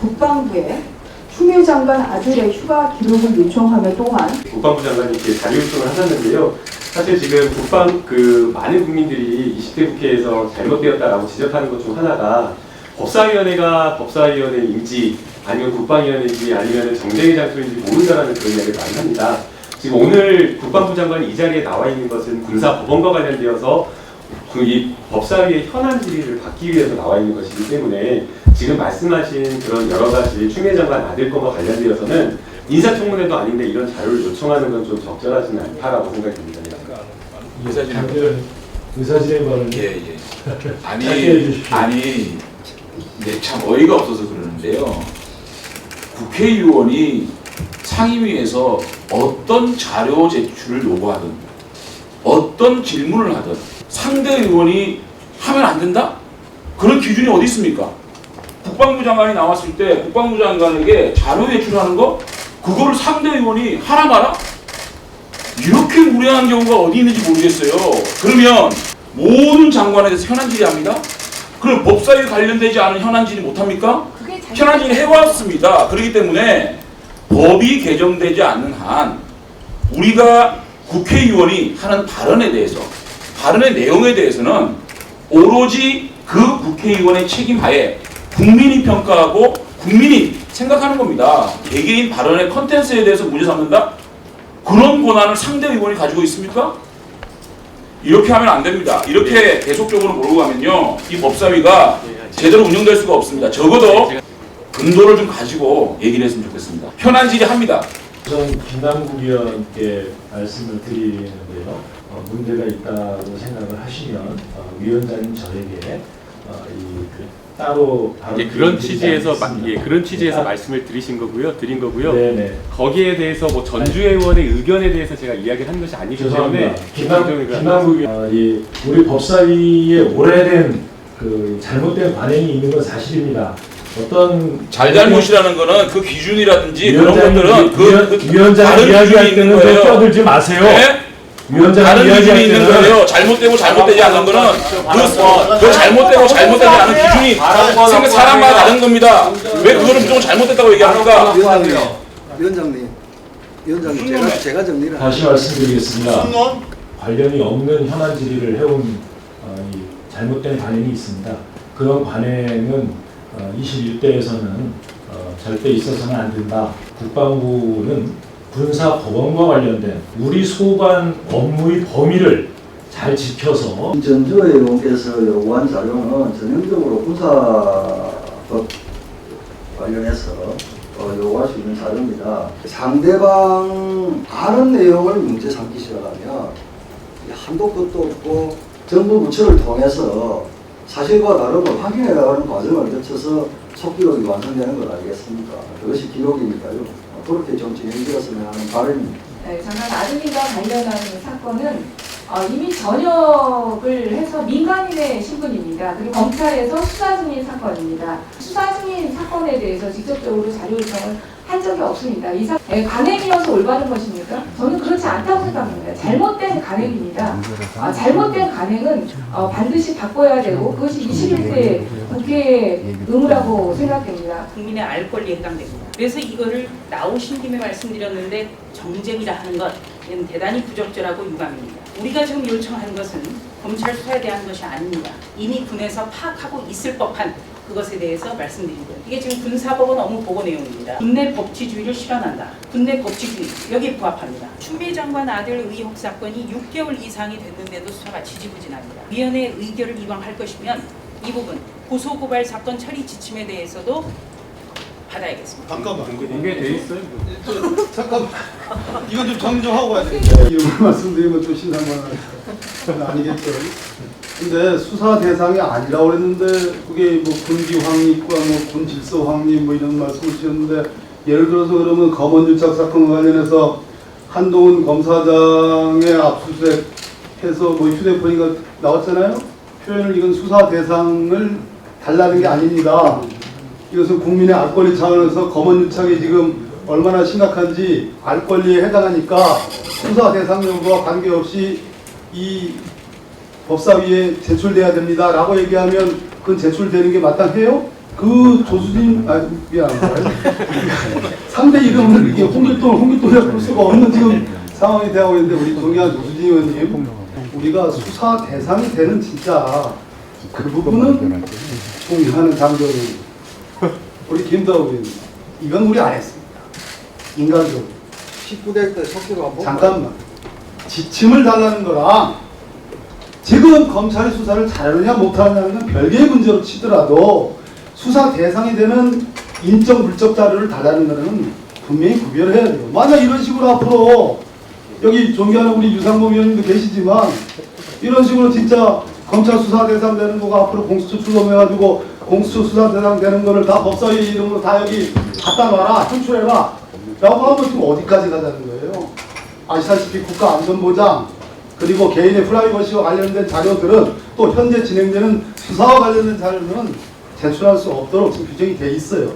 국방부에 추미애 장관 아들의 휴가 기록을 요청하며 또한 국방부 장관이 이렇게 자료 요청을 하셨는데요. 사실 지금 많은 국민들이 20대 국회에서 잘못되었다라고 지적하는 것 중 하나가 법사위원회가 법사위원회인지 아니면 국방위원회인지 아니면 정쟁의 장소인지 모른다라는 그런 이야기를 많이 합니다. 지금 오늘 국방부 장관이 이 자리에 나와 있는 것은 군사법원과 관련되어서 이 법사위의 현안 질의를 받기 위해서 나와 있는 것이기 때문에 지금 말씀하신 그런 여러 가지 추미애 장관 아들 건과 관련되어서는 인사청문회도 아닌데 이런 자료를 요청하는 건 좀 적절하지는 않다라고 생각이 듭니다. 의사진행 발언. 예. 아니, 네, 참 어이가 없어서 그러는데요. 국회의원이 상임위에서 어떤 자료 제출을 요구하든 어떤 질문을 하든 상대 의원이 하면 안 된다? 그런 기준이 어디 있습니까? 국방부 장관이 나왔을 때 국방부 장관에게 자료 제출하는 거 그거를 상대 의원이 하라 마라? 이렇게 무례한 경우가 어디 있는지 모르겠어요. 그러면 모든 장관에 대해서 현안 질의합니다. 그럼 법사위에 관련되지 않은 현안 질의 못합니까? 현안 질의 해왔습니다. 그렇기 때문에 법이 개정되지 않는 한 우리가 국회의원이 하는 발언에 대해서 발언의 내용에 대해서는 오로지 그 국회의원의 책임하에 국민이 평가하고 국민이 생각하는 겁니다. 개개인 발언의 컨텐츠에 대해서 문제 삼는다? 그런 권한을 상대 의원이 가지고 있습니까? 이렇게 하면 안 됩니다. 이렇게 계속적으로 몰고 가면요, 이 법사위가 제대로 운영될 수가 없습니다. 적어도 근도를 좀 가지고 얘기를 했으면 좋겠습니다. 현안 질의합니다. 우선 김남국 의원께 말씀을 드리는데요. 문제가 있다고 생각을 하시면 위원장님 저에게 따로 그런 취지에서 그런 취지에서 말씀을 드린 거고요. 네네. 거기에 대해서 뭐 전주의 의원의 의견에 대해서 제가 이야기를 한 것이 아니기 때문에 김남국 의원, 우리 법사위에 오래된 잘못된 관행이 있는 건 사실입니다. 어떤 잘잘못이라는 거는 그 기준이라든지 그런 것들은 위원장 이야기할 때는 좀 껴들지 마세요. 네? 다른 기준이 있는 거예요. 잘못되고 잘못되지 않는 거는 그 잘못되고 잘못되지 않은 기준이 사람마다 다른 겁니다. 왜 그거는 무조건 잘못됐다고 얘기합니까? 위원장님, 제가 정리를 다시 말씀드리겠습니다. 관련이 없는 현안 질의를 해온 잘못된 관행이 있습니다. 그런 관행은 21대에서는 절대 있어서는 안 된다. 국방부는 군사법원과 관련된 우리 소관 업무의 범위를 잘 지켜서 전주의 의원께서 요구한 자료는 전형적으로 군사법 관련해서 요구할 수 있는 자료입니다. 상대방 다른 내용을 문제 삼기 시작하면 한도 끝도 없고 정부 부처를 통해서 사실과 다름을 확인해 나가는 과정을 거쳐서 속기록이 완성되는 것 아니겠습니까? 그것이 기록이니까요. 그렇게 좀 진행되었으면 하는 바람입니다. 네, 장관 아드님과 관련한 사건은 이미 전역을 해서 민간인의 신분입니다. 그리고 검찰에서 수사 중인 사건입니다. 수사 중인 사건에 대해서 직접적으로 자료 요청을 한 적이 없습니다. 관행이어서 올바른 것입니까? 저는 그렇지 않다고 생각합니다. 잘못된 관행입니다. 잘못된 관행은 반드시 바꿔야 되고 그것이 21대 국회의 의무라고 생각됩니다. 국민의 알 권리에 해당됩니다. 그래서 이거를 나오신 김에 말씀드렸는데 정쟁이라 하는 것 대단히 부적절하고 유감입니다. 우리가 지금 요청하는 것은 검찰 수사에 대한 것이 아닙니다. 이미 군에서 파악하고 있을 법한 그것에 대해서 말씀드리고요. 이게 지금 군사법원 업무 보고 내용입니다. 군내 법치주의를 실현한다. 군내 법치주의 여기에 부합합니다. 추미애 장관 아들 의혹 사건이 6개월 이상이 됐는데도 수사가 지지부진합니다. 위원회의 의결을 이왕할 것이면 이 부분 고소고발 사건 처리 지침에 대해서도 받아야겠습니다. 잠깐만. 공개돼 있어요? 잠깐만. 이건 좀 정리 좀 하고 가야 돼. 이런 말씀드리면 좀 신상만 아니겠죠. 근데 수사 대상이 아니라고 그랬는데 그게 뭐 군기 확립과 뭐 군질서 확립 뭐 이런 말씀을 주셨는데 예를 들어서 그러면 검언유착 사건과 관련해서 한동훈 검사장의 압수수색해서 뭐 휴대폰이 나왔잖아요. 표현을 이건 수사 대상을 달라는 게 아닙니다. 이것은 국민의 알 권리 차원에서 검언유착이 지금 얼마나 심각한지 알 권리에 해당하니까 수사 대상 여부와 관계없이 이 법사위에 제출돼야 됩니다 라고 얘기하면 그건 제출되는 게 마땅해요? 그 조수진, 미안합니다. 상대 이름을 이게 홍길동이라고 볼 수가 없는 지금 상황이 되고 있는데, 우리 존경하는 조수진 의원님, 우리가 수사 대상이 되는 진짜 그 부분은 존경하는 장정희, 우리 김다우 의원님, 이건 우리 안 했습니다. 인간적으로. 19대 때 석기로 한번 잠깐만. 지침을 달라는 거랑 지금 검찰이 수사를 잘하느냐 못하느냐는 별개의 문제로 치더라도 수사 대상이 되는 인적 물적 자료를 달라는 거는 분명히 구별을 해야 돼요. 만약 이런 식으로 앞으로 여기 존경하는 우리 유상범 의원님도 계시지만 이런 식으로 진짜 검찰 수사 대상 되는 거가 앞으로 공수처 출범해가지고 공수처 수사 대상 되는 거를 다 법사위 이름으로 다 여기 갖다 놔라, 현출해라 라고 하면 지금 어디까지 가자는 거예요? 아시다시피 국가안전보장 그리고 개인의 프라이버시와 관련된 자료들은 또 현재 진행되는 수사와 관련된 자료는 제출할 수 없도록 지금 규정이 돼 있어요.